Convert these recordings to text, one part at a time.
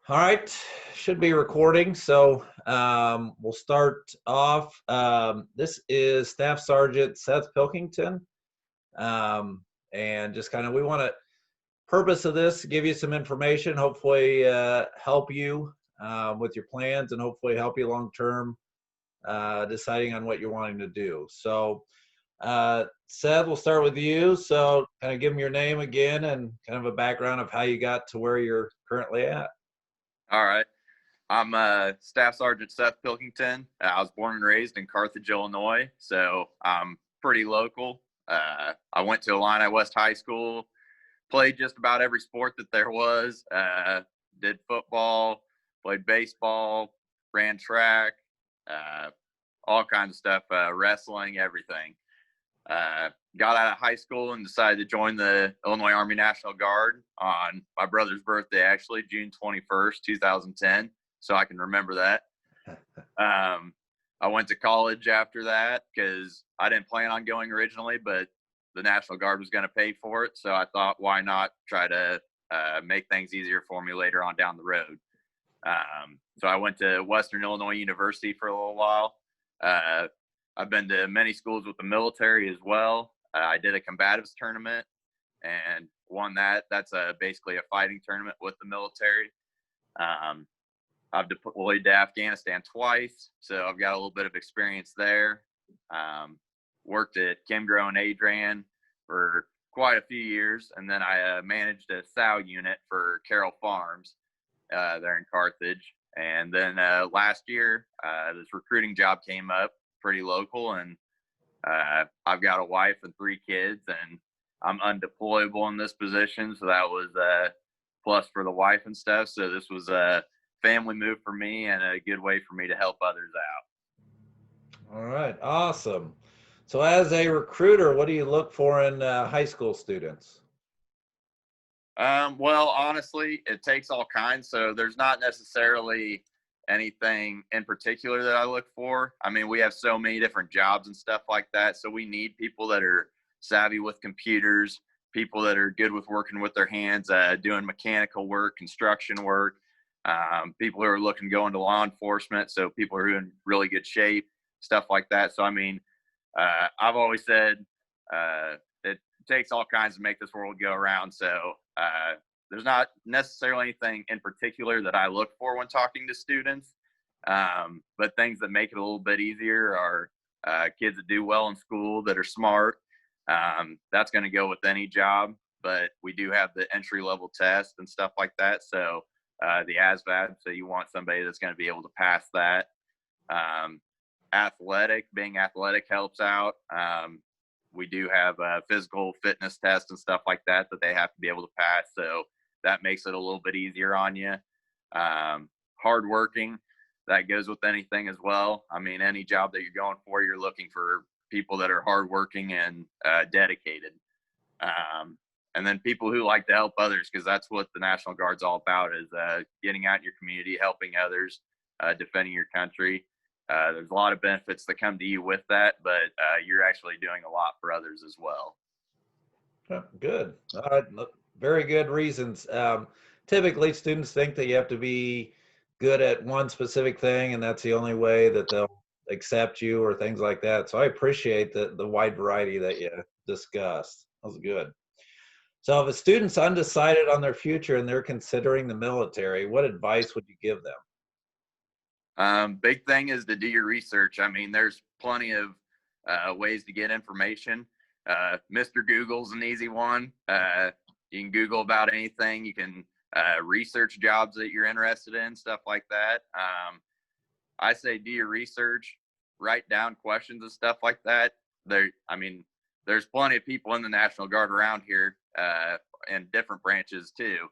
All right, should be recording. So we'll start off. This is Staff Sergeant Seth Pilkington. And just kind of, we want to, purpose of this, give you some information, hopefully help you with your plans and hopefully help you long term deciding on what you're wanting to do. So Seth, we'll start with you. So kind of give them your name again and kind of a background of how you got to where you're currently at. All right. I'm Staff Sergeant Seth Pilkington. I was born and raised in Carthage, Illinois, so I'm pretty local. I went to Illini West High School, played just about every sport that there was, did football, played baseball, ran track, all kinds of stuff, wrestling, everything. Got out of high school and decided to join the Illinois Army National Guard on my brother's birthday, actually, June 21st, 2010. So I can remember that. I went to college after that because I didn't plan on going originally, but the National Guard was going to pay for it. So I thought, why not try to make things easier for me later on down the road. So I went to Western Illinois University for a little while. I've been to many schools with the military as well. I did a combatives tournament and won that. That's basically a fighting tournament with the military. I've deployed to Afghanistan twice, so I've got a little bit of experience there. Worked at Kimgro and Adrian for quite a few years, and then I managed a sow unit for Carroll Farms there in Carthage. And then last year, this recruiting job came up pretty local, and I've got a wife and 3 kids, and I'm undeployable in this position, so that was a plus for the wife and stuff. So this was a family move for me and a good way for me to help others out. All right, awesome. So as a recruiter, what do you look for in high school students? Well, honestly, it takes all kinds. So there's not necessarily anything in particular that I look for. I mean, we have so many different jobs and stuff like that. So we need people that are savvy with computers, people that are good with working with their hands, doing mechanical work, construction work, people who are looking to go into law enforcement. So people who are in really good shape, stuff like that. So, I mean, I've always said it takes all kinds to make this world go around. So there's not necessarily anything in particular that I look for when talking to students, but things that make it a little bit easier are kids that do well in school, that are smart. That's going to go with any job, but we do have the entry-level test and stuff like that. So the ASVAB, so you want somebody that's going to be able to pass that. Being athletic helps out. We do have a physical fitness test and stuff like that they have to be able to pass. So that makes it a little bit easier on you. Hardworking, that goes with anything as well. I mean, any job that you're going for, you're looking for people that are hardworking and dedicated. And then people who like to help others, because that's what the National Guard's all about, is getting out in your community, helping others, defending your country. There's a lot of benefits that come to you with that, but you're actually doing a lot for others as well. Good. All right. Very good reasons. Typically, students think that you have to be good at one specific thing, and that's the only way that they'll accept you or things like that. So I appreciate the wide variety that you discussed. That was good. So if a student's undecided on their future and they're considering the military, what advice would you give them? Big thing is to do your research. I mean, there's plenty of ways to get information. Mr. Google's an easy one. You can Google about anything. You can research jobs that you're interested in, stuff like that. I say do your research, write down questions and stuff like that. There's plenty of people in the National Guard around here in different branches too.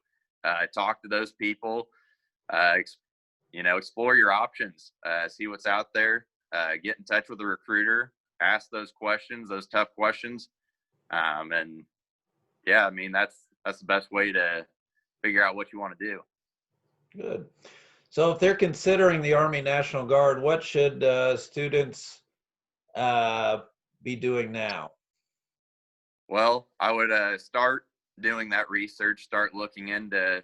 Talk to those people. Explore your options, see what's out there, get in touch with the recruiter, ask those questions, those tough questions. And yeah, I mean, that's the best way to figure out what you want to do. Good. So if they're considering the Army National Guard, what should students be doing now? Well, I would start doing that research, start looking into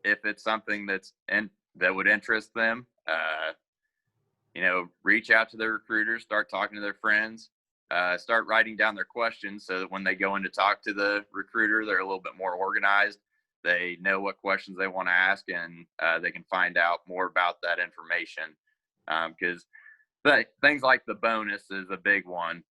if it's something that would interest them, reach out to their recruiters, start talking to their friends, start writing down their questions so that when they go in to talk to the recruiter, they're a little bit more organized. They know what questions they want to ask, and they can find out more about that information. Because things like the bonus is a big one.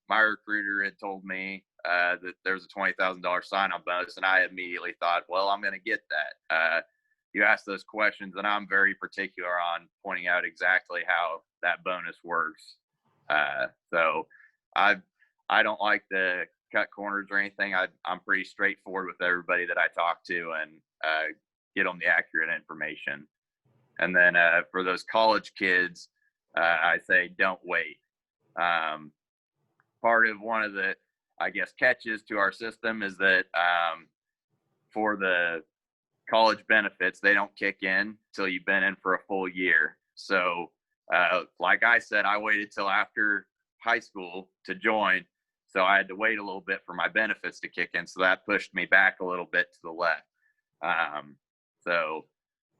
My recruiter had told me that there's a $20,000 sign-on bonus, and I immediately thought, well, I'm going to get that. You ask those questions, and I'm very particular on pointing out exactly how that bonus works. So I don't like to cut corners or anything. I'm pretty straightforward with everybody that I talk to, and get them the accurate information. And then for those college kids, I say don't wait. Part of one of the, I guess, catches to our system is that for the college benefits, they don't kick in till you've been in for a full year. So like I said, I waited till after high school to join. So I had to wait a little bit for my benefits to kick in. So that pushed me back a little bit to the left. So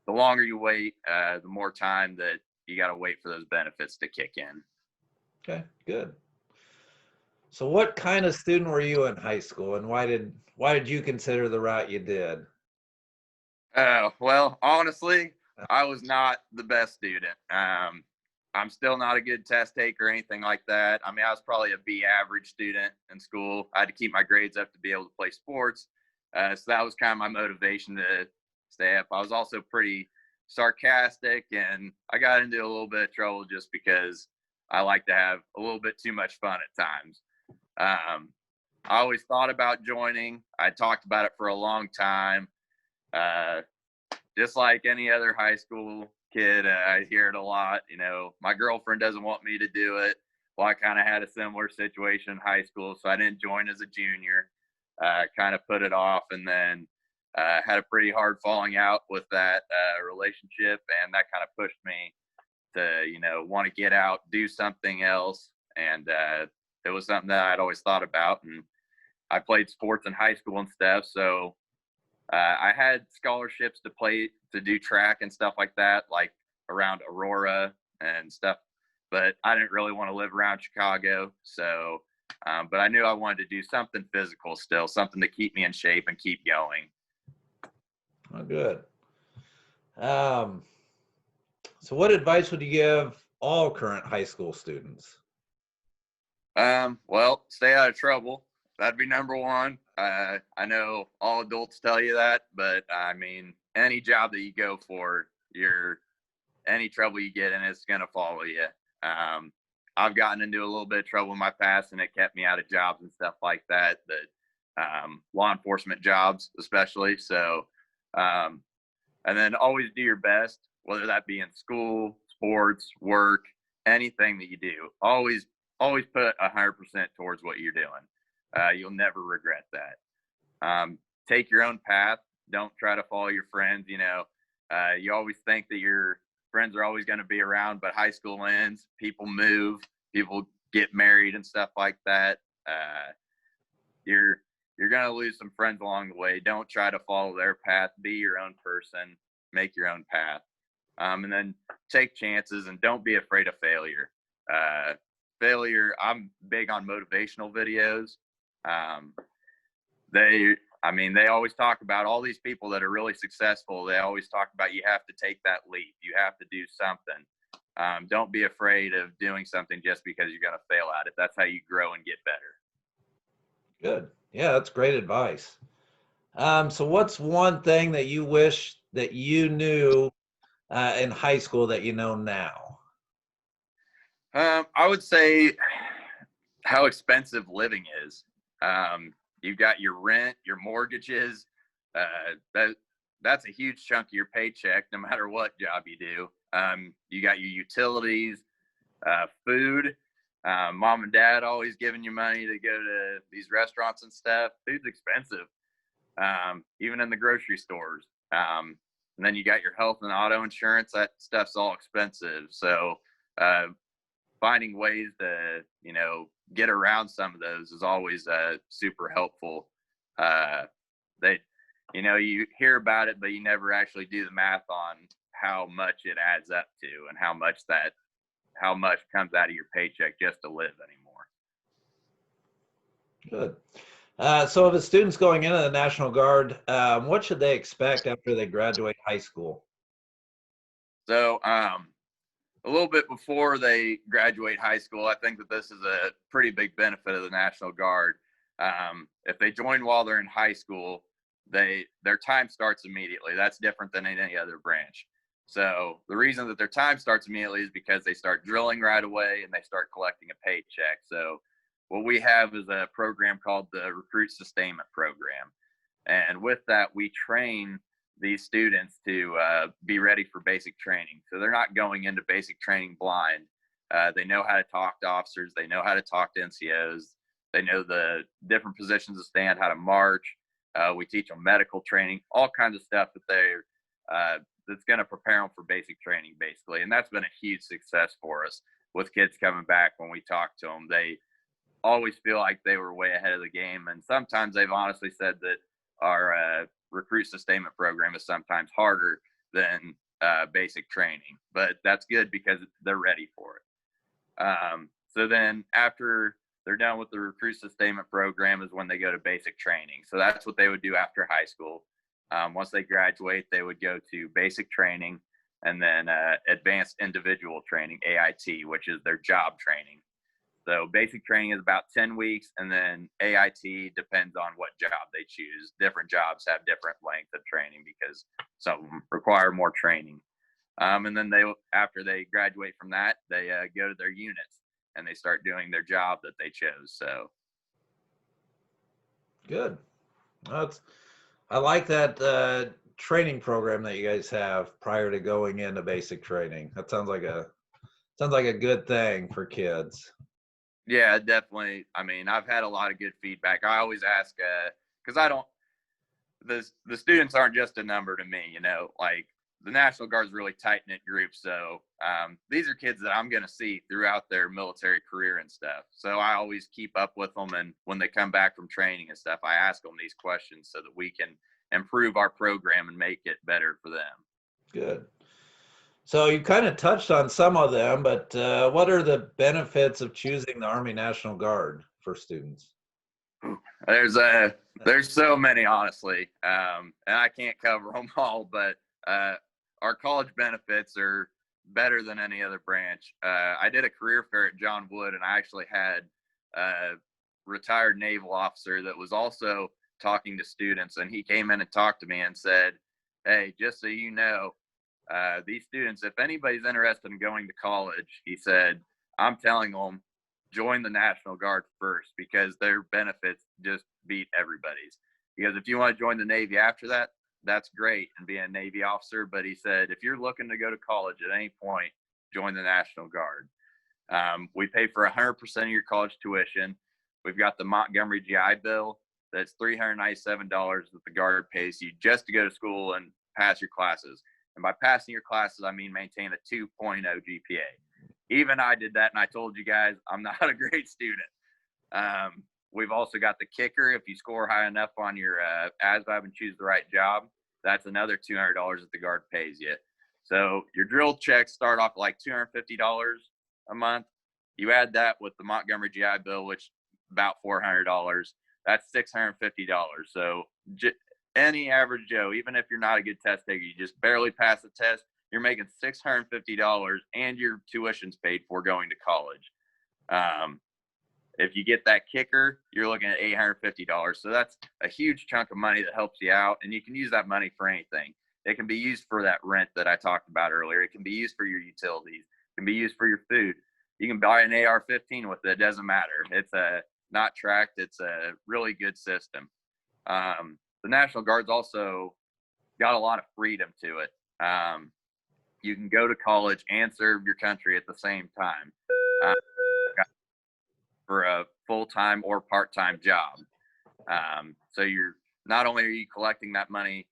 the longer you wait, the more time that you got to wait for those benefits to kick in. Okay, good. So what kind of student were you in high school, and why did you consider the route you did? Well, honestly, I was not the best student. I'm still not a good test taker or anything like that. I mean, I was probably a B average student in school. I had to keep my grades up to be able to play sports. So that was kind of my motivation to stay up. I was also pretty sarcastic, and I got into a little bit of trouble just because I like to have a little bit too much fun at times. I always thought about joining. I talked about it for a long time. Just like any other high school kid, I hear it a lot. My girlfriend doesn't want me to do it. Well, I kind of had a similar situation in high school, so I didn't join as a junior. Kind of put it off, and then had a pretty hard falling out with that relationship, and that kind of pushed me to want to get out, do something else, and it was something that I'd always thought about. And I played sports in high school and stuff, so I had scholarships to do track and stuff like that, like around Aurora and stuff, but I didn't really want to live around Chicago. So, but I knew I wanted to do something physical still, something to keep me in shape and keep going. Oh, good. So what advice would you give all current high school students? Well, stay out of trouble. That'd be number one. I know all adults tell you that, but I mean, any job that you go for, any trouble you get in, it's going to follow you. I've gotten into a little bit of trouble in my past, and it kept me out of jobs and stuff like that, law enforcement jobs especially. So, and then always do your best, whether that be in school, sports, work, anything that you do. Always put 100% towards what you're doing. You'll never regret that. Take your own path. Don't try to follow your friends. You always think that your friends are always going to be around, but high school ends, people move, people get married and stuff like that. You're going to lose some friends along the way. Don't try to follow their path. Be your own person. Make your own path. And then take chances, and don't be afraid of failure. Failure, I'm big on motivational videos. They always talk about all these people that are really successful. They always talk about you have to take that leap. You have to do something. Don't be afraid of doing something just because you're going to fail at it. That's how you grow and get better. Good. Yeah, that's great advice. So what's one thing that you wish that you knew in high school that you know now? I would say how expensive living is. You've got your rent, your mortgages. That's a huge chunk of your paycheck, no matter what job you do. You got your utilities, food. Mom and dad always giving you money to go to these restaurants and stuff. Food's expensive, even in the grocery stores. And then you got your health and auto insurance. That stuff's all expensive. So finding ways to, get around some of those is always super helpful. you hear about it, but you never actually do the math on how much it adds up to and how much comes out of your paycheck just to live anymore. Good. So if a student's going into the National Guard, what should they expect after they graduate high school? So, a little bit before they graduate high school, I think that this is a pretty big benefit of the National Guard. If they join while they're in high school, their time starts immediately. That's different than in any other branch. So the reason that their time starts immediately is because they start drilling right away and they start collecting a paycheck. So what we have is a program called the Recruit Sustainment Program. And with that, we train these students to be ready for basic training. So they're not going into basic training blind. They know how to talk to officers. They know how to talk to NCOs. They know the different positions to stand, how to march. We teach them medical training, all kinds of stuff that's going to prepare them for basic training, basically. And that's been a huge success for us with kids coming back. When we talk to them, they always feel like they were way ahead of the game. And sometimes they've honestly said that our recruit sustainment program is sometimes harder than basic training, but that's good because they're ready for it. So then after they're done with the recruit sustainment program is when they go to basic training. So that's what they would do after high school. Once they graduate, they would go to basic training and then advanced individual training, AIT, which is their job training. So basic training is about 10 weeks, and then AIT depends on what job they choose. Different jobs have different length of training because some of them require more training. And then after they graduate from that, they go to their units and they start doing their job that they chose. So Good. I like that training program that you guys have prior to going into basic training. That sounds like a good thing for kids. yeah, definitely. I mean, I've had a lot of good feedback. I always ask, because the students aren't just a number to me, like the National Guard's really tight knit group. So these are kids that I'm going to see throughout their military career and stuff. So I always keep up with them. And when they come back from training and stuff, I ask them these questions so that we can improve our program and make it better for them. Good. So you kind of touched on some of them, but what are the benefits of choosing the Army National Guard for students? There's so many, honestly, and I can't cover them all, but our college benefits are better than any other branch. I did a career fair at John Wood, and I actually had a retired naval officer that was also talking to students, and he came in and talked to me and said, hey, just so you know, these students, if anybody's interested in going to college, he said, I'm telling them, join the National Guard first because their benefits just beat everybody's. Because if you want to join the Navy after that, that's great and be a Navy officer. But he said, if you're looking to go to college at any point, join the National Guard. We pay for 100% of your college tuition. We've got the Montgomery GI Bill. That's $397 that the Guard pays you just to go to school and pass your classes. And by passing your classes, I mean maintain a 2.0 GPA. Even I did that, and I told you guys I'm not a great student. We've also got the kicker. If you score high enough on your ASVAB and choose the right job, that's another $200 that the Guard pays you. So your drill checks start off at like $250 a month. You add that with the Montgomery GI Bill, which is about $400. That's $650. So any average Joe, even if you're not a good test taker, you just barely pass the test, you're making $650 and your tuition's paid for going to college. If you get that kicker, you're looking at $850. So that's a huge chunk of money that helps you out, and you can use that money for anything. It can be used for that rent that I talked about earlier. It can be used for your utilities. It can be used for your food. You can buy an AR-15 with it. It doesn't matter. It's not tracked. It's a really good system. The National Guard's also got a lot of freedom to it. You can go to college and serve your country at the same time for a full-time or part-time job. So you're not only are you collecting that money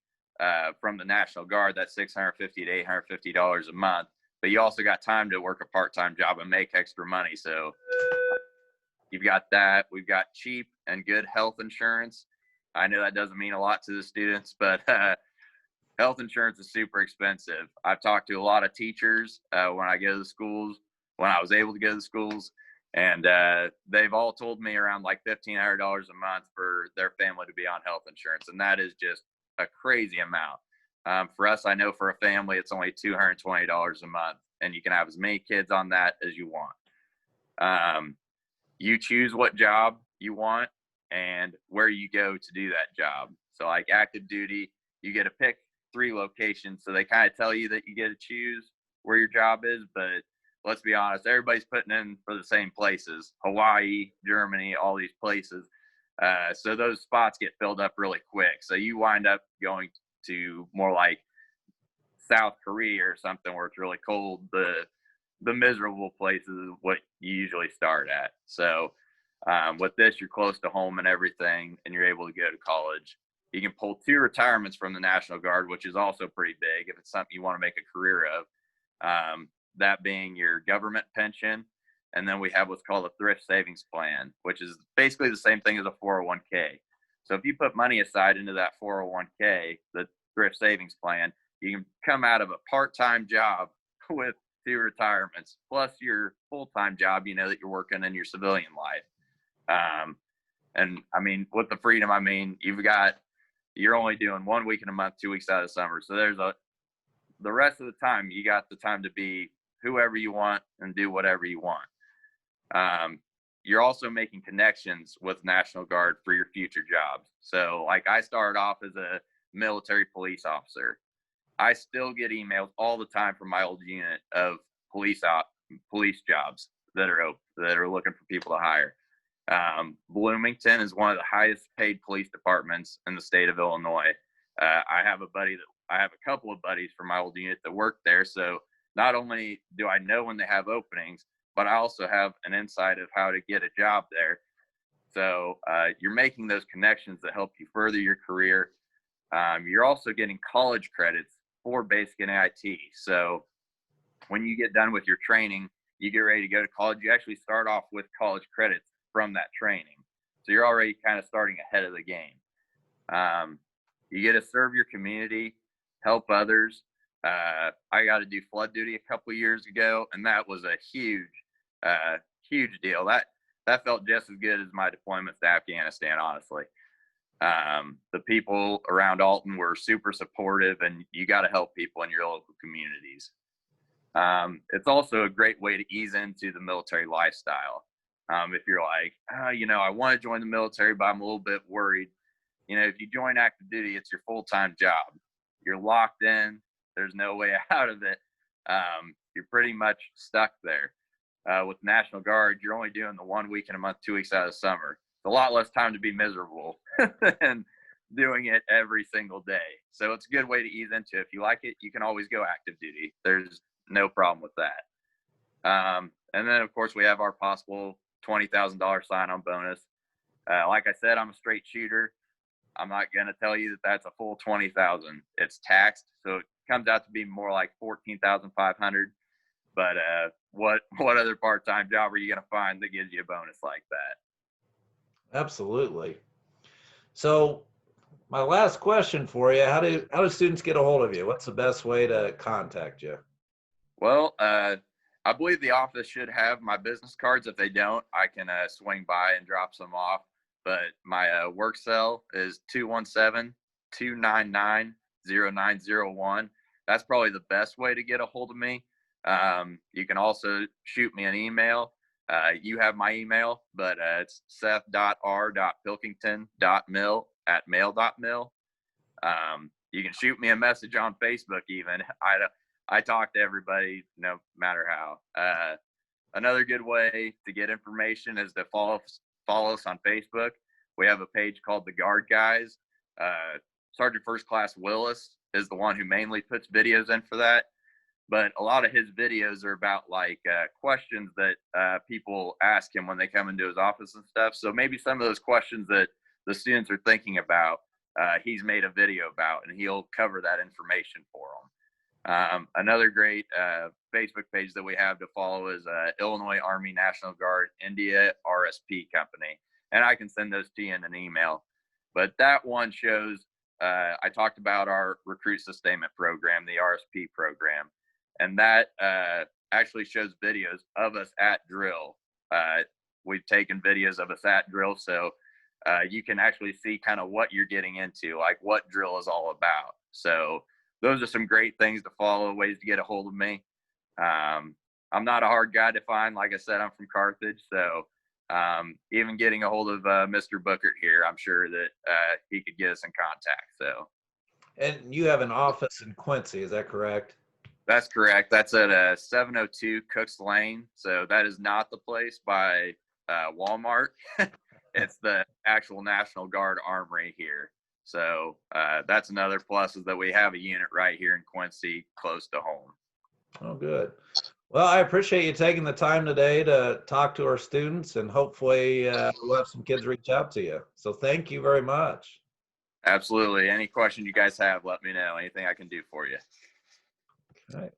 from the National Guard, that's $650 to $850 a month, but you also got time to work a part-time job and make extra money. So you've got that. We've got cheap and good health insurance. I know that doesn't mean a lot to the students, but health insurance is super expensive. I've talked to a lot of teachers when I go to the schools, when I was able to go to the schools, and they've all told me around like $1,500 a month for their family to be on health insurance, and that is just a crazy amount. For us, I know for a family, it's only $220 a month, and you can have as many kids on that as you want. You choose what job you want and where you go to do that job. So, like active duty, you get to pick 3 locations. So they kind of tell you that you get to choose where your job is, but let's be honest, everybody's putting in for the same places: Hawaii, Germany, all these places. So those spots get filled up really quick. So you wind up going to more like South Korea or something where it's really cold. The miserable places is what you usually start at. So with this, you're close to home and everything, and you're able to go to college. You can pull 2 retirements from the National Guard, which is also pretty big if it's something you want to make a career of. That being your government pension, and then we have what's called a thrift savings plan, which is basically the same thing as a 401k. So if you put money aside into that 401k, the thrift savings plan, you can come out of a part-time job with 2 retirements plus your full-time job, you know, that you're working in your civilian life. And I mean, with the freedom, I mean, you're only doing 1 week in a month, 2 weeks out of summer. So the rest of the time, you got the time to be whoever you want and do whatever you want. You're also making connections with National Guard for your future jobs. So like I started off as a military police officer. I still get emails all the time from my old unit of police jobs that are looking for people to hire. Bloomington is one of the highest paid police departments in the state of Illinois. I have a couple of buddies from my old unit that work there. So not only do I know when they have openings, but I also have an insight of how to get a job there. So you're making those connections that help you further your career. You're also getting college credits for basic and AIT. So when you get done with your training, you get ready to go to college, you actually start off with college credits from that training. So you're already kind of starting ahead of the game. You get to serve your community, help others. I got to do flood duty a couple of years ago, and that was a huge deal. That felt just as good as my deployments to Afghanistan, honestly. The people around Alton were super supportive, and you got to help people in your local communities. It's also a great way to ease into the military lifestyle. If you're like, I want to join the military, but I'm a little bit worried. If you join active duty, it's your full-time job. You're locked in. There's no way out of it. You're pretty much stuck there. With National Guard, you're only doing the 1 week in a month, 2 weeks out of summer. It's a lot less time to be miserable than doing it every single day. So it's a good way to ease into it. If you like it, you can always go active duty. There's no problem with that. And then, of course, we have our possible $20,000 sign-on bonus. Like I said, I'm a straight shooter. I'm not going to tell you that that's a full 20,000. It's taxed, so it comes out to be more like 14,500. But what other part-time job are you going to find that gives you a bonus like that? Absolutely. So my last question for you, how do students get a hold of you? What's the best way to contact you? Well, I believe the office should have my business cards. If they don't, I can swing by and drop some off. But my work cell is 217-299-0901. That's probably the best way to get a hold of me. You can also shoot me an email. You have my email, but it's seth.r.pilkington.mil@mail.mil. You can shoot me a message on Facebook even. I talk to everybody no matter how. Another good way to get information is to follow us on Facebook. We have a page called The Guard Guys. Sergeant First Class Willis is the one who mainly puts videos in for that. But a lot of his videos are about like questions that people ask him when they come into his office and stuff. So maybe some of those questions that the students are thinking about, he's made a video about, and he'll cover that information for them. Another great Facebook page that we have to follow is Illinois Army National Guard India RSP Company. And I can send those to you in an email. But that one shows, I talked about our recruit sustainment program, the RSP program, and that actually shows videos of us at drill. We've taken videos of us at drill, so you can actually see kind of what you're getting into, like what drill is all about. So those are some great things to follow, ways to get a hold of me. I'm not a hard guy to find. Like I said, I'm from Carthage, so even getting a hold of Mr. Bookert here, I'm sure that he could get us in contact. So, And you have an office in Quincy, is that correct? that's correct. That's at 702 Cooks Lane. So that is not the place by Walmart. It's the actual National Guard Armory here. So that's another plus, is that we have a unit right here in Quincy, close to home. Oh, good. Well, I appreciate you taking the time today to talk to our students, and hopefully we'll have some kids reach out to you. So thank you very much. Absolutely. Any question you guys have, let me know. Anything I can do for you. All right.